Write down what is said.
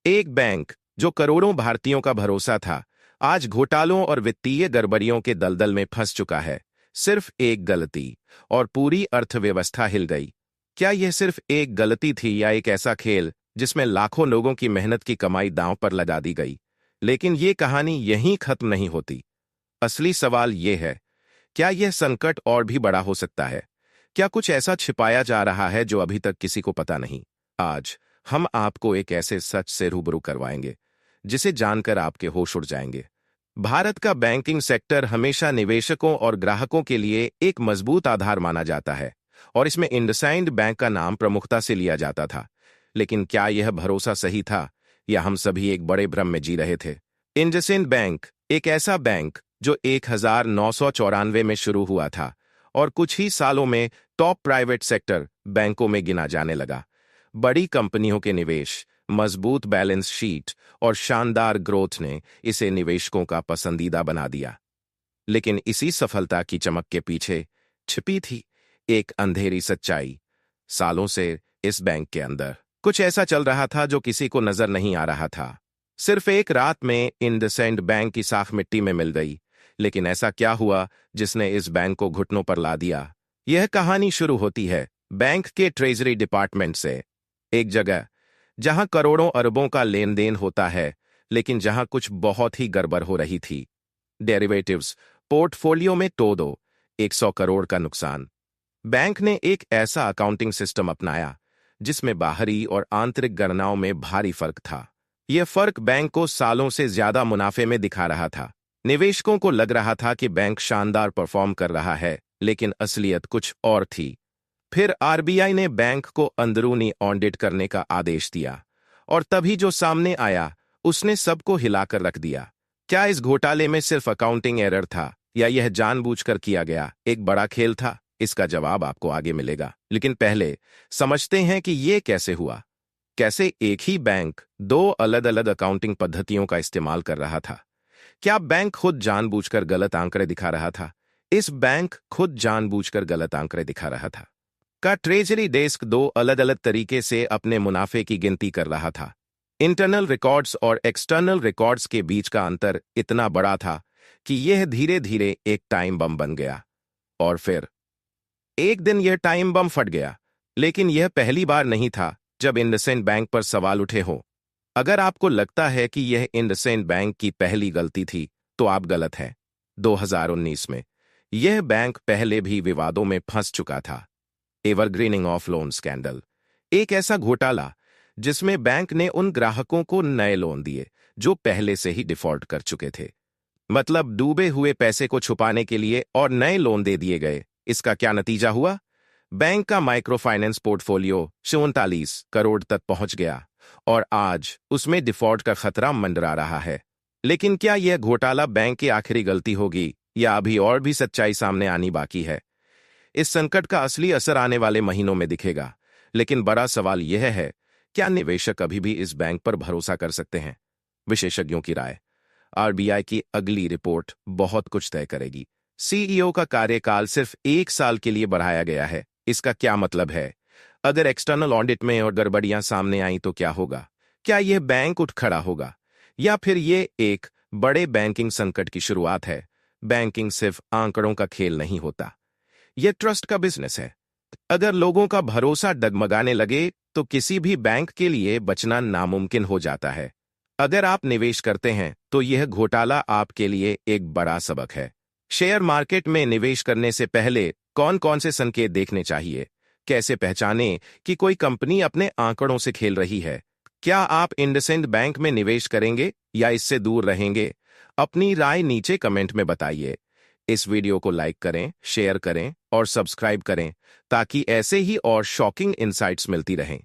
एक बैंक जो करोड़ों भारतीयों का भरोसा था, आज घोटालों और वित्तीय गड़बड़ियों के दलदल में फंस चुका है। सिर्फ एक गलती और पूरी अर्थव्यवस्था हिल गई। क्या यह सिर्फ एक गलती थी या एक ऐसा खेल जिसमें लाखों लोगों की मेहनत की कमाई दांव पर लगा दी गई? लेकिन ये कहानी यहीं खत्म नहीं होती। असली सवाल ये है, क्या यह संकट और भी बड़ा हो सकता है? क्या कुछ ऐसा छिपाया जा रहा है जो अभी तक किसी को पता नहीं? आज हम आपको एक ऐसे सच से रूबरू करवाएंगे जिसे जानकर आपके होश उड़ जाएंगे। भारत का बैंकिंग सेक्टर हमेशा निवेशकों और ग्राहकों के लिए एक मजबूत आधार माना जाता है और इसमें इंडसइंड बैंक का नाम प्रमुखता से लिया जाता था। लेकिन क्या यह भरोसा सही था या हम सभी एक बड़े भ्रम में जी रहे थे? इंडसइंड बैंक एक ऐसा बैंक जो 1994 में शुरू हुआ था और कुछ ही सालों में टॉप प्राइवेट सेक्टर बैंकों में गिना जाने लगा। बड़ी कंपनियों के निवेश, मजबूत बैलेंस शीट और शानदार ग्रोथ ने इसे निवेशकों का पसंदीदा बना दिया। लेकिन इसी सफलता की चमक के पीछे छिपी थी एक अंधेरी सच्चाई। सालों से इस बैंक के अंदर कुछ ऐसा चल रहा था जो किसी को नजर नहीं आ रहा था। सिर्फ एक रात में इंडसइंड बैंक की साख मिट्टी में मिल गई। लेकिन ऐसा क्या हुआ जिसने इस बैंक को घुटनों पर ला दिया? यह कहानी शुरू होती है बैंक के ट्रेजरी डिपार्टमेंट से। एक जगह जहां करोड़ों अरबों का लेन देन होता है, लेकिन जहां कुछ बहुत ही गड़बड़ हो रही थी। डेरिवेटिव्स पोर्टफोलियो में तो दो 100 करोड़ का नुकसान। बैंक ने एक ऐसा अकाउंटिंग सिस्टम अपनाया जिसमें बाहरी और आंतरिक गणनाओं में भारी फर्क था। यह फर्क बैंक को सालों से ज्यादा मुनाफे में दिखा रहा था। निवेशकों को लग रहा था कि बैंक शानदार परफॉर्म कर रहा है, लेकिन असलियत कुछ और थी। फिर आरबीआई ने बैंक को अंदरूनी ऑडिट करने का आदेश दिया और तभी जो सामने आया उसने सबको हिलाकर रख दिया। क्या इस घोटाले में सिर्फ अकाउंटिंग एरर था या यह जानबूझकर किया गया एक बड़ा खेल था? इसका जवाब आपको आगे मिलेगा, लेकिन पहले समझते हैं कि यह कैसे हुआ। कैसे एक ही बैंक दो अलग अलग अकाउंटिंग पद्धतियों का इस्तेमाल कर रहा था? क्या बैंक खुद जानबूझकर गलत आंकड़े दिखा रहा था? इस बैंक खुद जानबूझकर गलत आंकड़े दिखा रहा था। का ट्रेजरी डेस्क दो अलग अलग तरीके से अपने मुनाफे की गिनती कर रहा था। इंटरनल रिकॉर्ड्स और एक्सटर्नल रिकॉर्ड्स के बीच का अंतर इतना बड़ा था कि यह धीरे धीरे एक टाइम बम बन गया। और फिर एक दिन यह टाइम बम फट गया। लेकिन यह पहली बार नहीं था जब इंडसइंड बैंक पर सवाल उठे हो। अगर आपको लगता है कि यह इंडसइंड बैंक की पहली गलती थी, तो आप गलत हैं। 2019 में यह बैंक पहले भी विवादों में फंस चुका था। एवरग्रीनिंग ऑफ लोन स्कैंडल, एक ऐसा घोटाला जिसमें बैंक ने उन ग्राहकों को नए लोन दिए जो पहले से ही डिफॉल्ट कर चुके थे। मतलब डूबे हुए पैसे को छुपाने के लिए और नए लोन दे दिए गए। इसका क्या नतीजा हुआ? बैंक का माइक्रो फाइनेंस पोर्टफोलियो 44 करोड़ तक पहुंच गया और आज उसमें डिफॉल्ट का खतरा मंडरा रहा है। लेकिन क्या यह घोटाला बैंक की आखिरी गलती होगी या अभी और भी सच्चाई सामने आनी बाकी है? इस संकट का असली असर आने वाले महीनों में दिखेगा। लेकिन बड़ा सवाल यह है, क्या निवेशक अभी भी इस बैंक पर भरोसा कर सकते हैं? विशेषज्ञों की राय, आरबीआई की अगली रिपोर्ट बहुत कुछ तय करेगी। सीईओ का कार्यकाल सिर्फ 1 साल के लिए बढ़ाया गया है। इसका क्या मतलब है? अगर एक्सटर्नल ऑडिट में और गड़बड़ियां सामने आई तो क्या होगा? क्या यह बैंक उठ खड़ा होगा या फिर यह एक बड़े बैंकिंग संकट की शुरुआत है? बैंकिंग सिर्फ आंकड़ों का खेल नहीं होता, यह ट्रस्ट का बिजनेस है। अगर लोगों का भरोसा डगमगाने लगे तो किसी भी बैंक के लिए बचना नामुमकिन हो जाता है। अगर आप निवेश करते हैं तो यह घोटाला आपके लिए एक बड़ा सबक है। शेयर मार्केट में निवेश करने से पहले कौन कौन से संकेत देखने चाहिए? कैसे पहचानें कि कोई कंपनी अपने आंकड़ों से खेल रही है? क्या आप इंडसइंड बैंक में निवेश करेंगे या इससे दूर रहेंगे? अपनी राय नीचे कमेंट में बताइए। इस वीडियो को लाइक करें, शेयर करें और सब्सक्राइब करें ताकि ऐसे ही और शॉकिंग इनसाइट्स मिलती रहें।